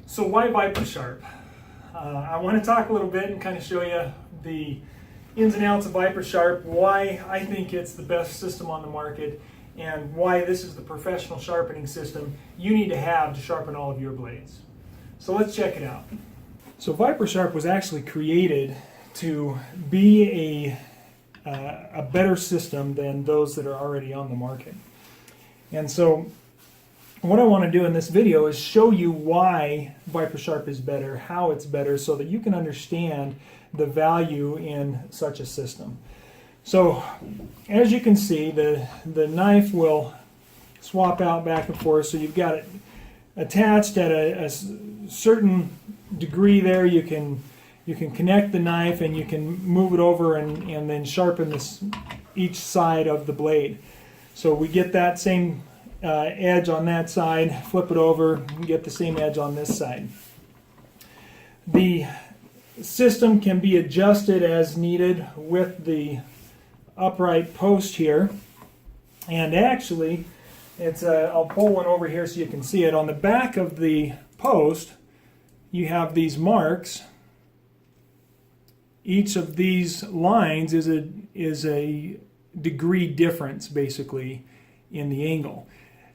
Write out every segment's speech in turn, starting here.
So why ViperSharp? I want to talk a little bit and kind of show you the ins and outs of ViperSharp, why I think it's the best system on the market, and why this is the professional sharpening system you need to have to sharpen all of your blades. So let's check it out. So ViperSharp was actually created to be a better system than those that are already on the market. And so what I want to do in this video is show you why ViperSharp is better, how it's better, so that you can understand the value in such a system. So as you can see, the knife will swap out back and forth, so you've got it attached at a certain degree there. You can connect the knife and you can move it over and then sharpen each side of the blade. So we get that same edge on that side, flip it over, and get the same edge on this side. The system can be adjusted as needed with the upright post here, and actually I'll pull one over here so you can see it. On the back of the post you have these marks. Each of these lines is a degree difference basically in the angle.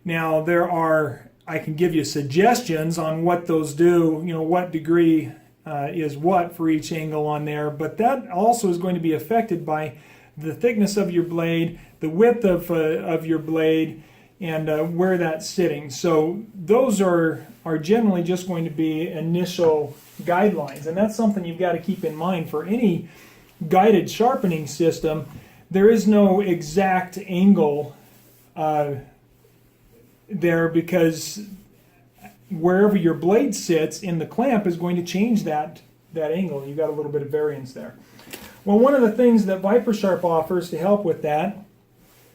Now I can give you suggestions on what those do, what degree is what for each angle on there, but that also is going to be affected by the thickness of your blade, the width of your blade, and where that's sitting. So those are generally just going to be initial guidelines, and that's something you've got to keep in mind for any guided sharpening system. There is no exact angle there, because wherever your blade sits in the clamp is going to change that angle. You've got a little bit of variance there. Well, one of the things that ViperSharp offers to help with that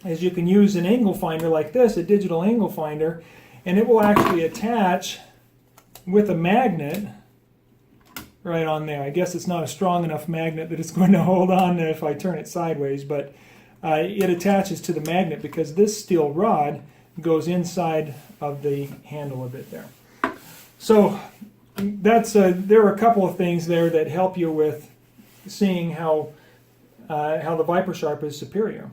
is you can use an angle finder like this, a digital angle finder, and it will actually attach with a magnet right on there. I guess it's not a strong enough magnet that it's going to hold on if I turn it sideways, but it attaches to the magnet because this steel rod goes inside of the handle a bit there. So there are a couple of things there that help you with seeing how the ViperSharp is superior.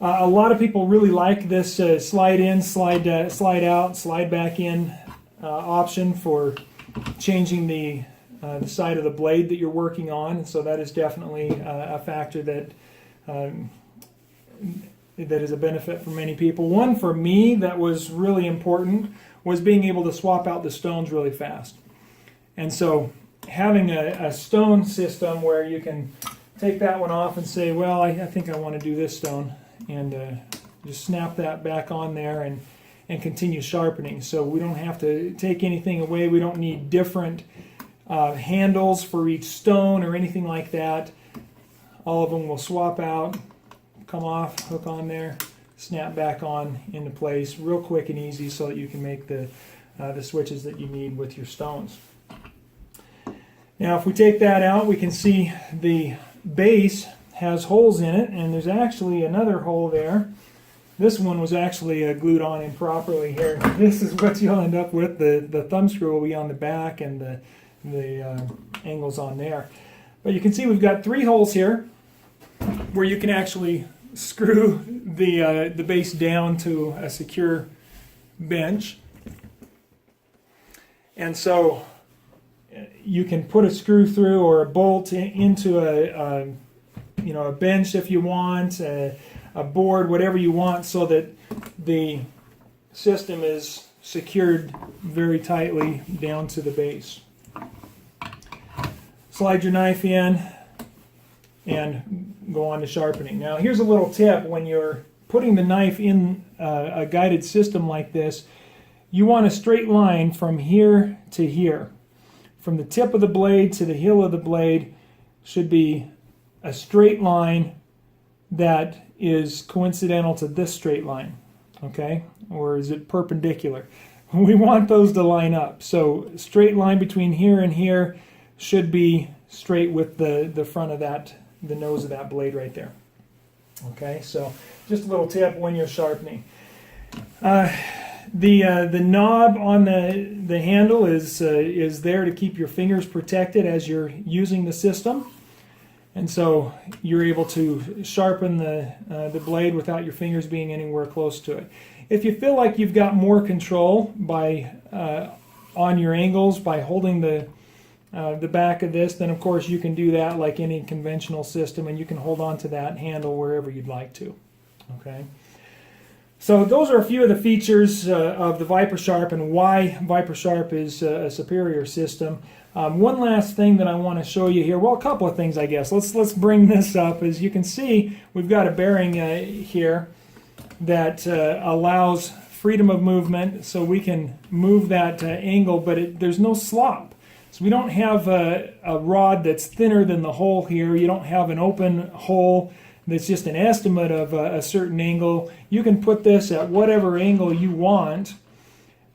A lot of people really like this slide in, slide out, slide back in option for changing the side of the blade that you're working on, and so that is definitely a factor that is a benefit for many people. One for me that was really important was being able to swap out the stones really fast. And so having a stone system where you can take that one off and say, well, I think I want to do this stone, and just snap that back on there and continue sharpening. So we don't have to take anything away. We don't need different handles for each stone or anything like that. All of them will swap out, come off, hook on there, snap back on into place real quick and easy, so that you can make the switches that you need with your stones. Now if we take that out, we can see the base has holes in it, and there's actually another hole there. This one was actually glued on improperly here. This is what you'll end up with. The thumb screw will be on the back, and the angles on there. But you can see we've got 3 holes here where you can actually screw the base down to a secure bench. And so you can put a screw through or a bolt into a bench if you want, a board, whatever you want, so that the system is secured very tightly down to the base. Slide your knife in and go on to sharpening. Now here's a little tip: when you're putting the knife in a guided system like this, you want a straight line from here to here. From the tip of the blade to the heel of the blade should be a straight line that is coincidental to this straight line, okay? Or is it perpendicular? We want those to line up. So straight line between here and here should be straight with the front of the nose of that blade right there. Okay, so just a little tip when you're sharpening. The knob on the handle is there to keep your fingers protected as you're using the system, and so you're able to sharpen the blade without your fingers being anywhere close to it. If you feel like you've got more control by on your angles by holding the back of this, then of course you can do that like any conventional system, and you can hold on to that handle wherever you'd like to. Okay. So those are a few of the features of the ViperSharp and why ViperSharp is a superior system. One last thing that I want to show you here, well, a couple of things I guess. Let's bring this up. As you can see, we've got a bearing here that allows freedom of movement, so we can move that angle, but there's no slop. So we don't have a rod that's thinner than the hole here. You don't have an open hole that's just an estimate of a certain angle. You can put this at whatever angle you want,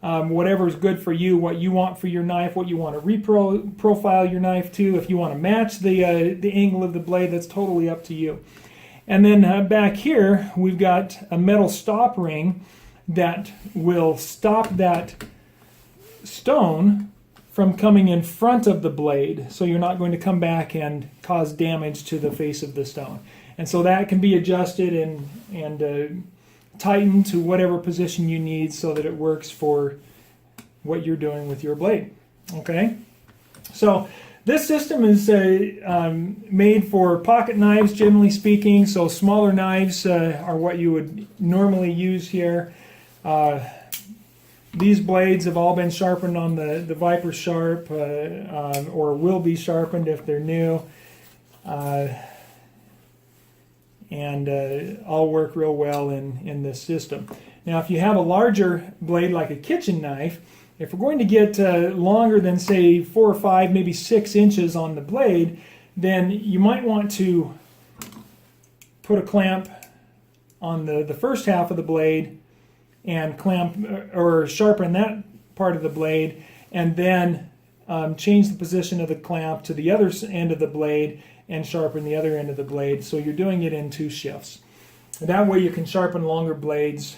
whatever's good for you, what you want for your knife, what you want to profile your knife to. If you want to match the angle of the blade, that's totally up to you. And then back here, we've got a metal stop ring that will stop that stone from coming in front of the blade, so you're not going to come back and cause damage to the face of the stone. And so that can be adjusted and tightened to whatever position you need so that it works for what you're doing with your blade. Okay? So this system is made for pocket knives, generally speaking, so smaller knives are what you would normally use here. These blades have all been sharpened on the ViperSharp, or will be sharpened if they're new. And all work real well in this system. Now, if you have a larger blade like a kitchen knife, if we're going to get longer than, say, 4 or 5, maybe 6 inches on the blade, then you might want to put a clamp on the first half of the blade and clamp or sharpen that part of the blade, and then change the position of the clamp to the other end of the blade and sharpen the other end of the blade. So you're doing it in 2 shifts. And that way you can sharpen longer blades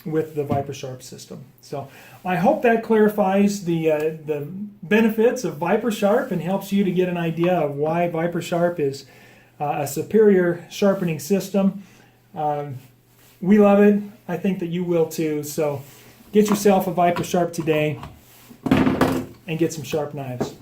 with the ViperSharp system. So I hope that clarifies the benefits of ViperSharp and helps you to get an idea of why ViperSharp is a superior sharpening system. We love it. I think that you will too. So get yourself a ViperSharp today and get some sharp knives.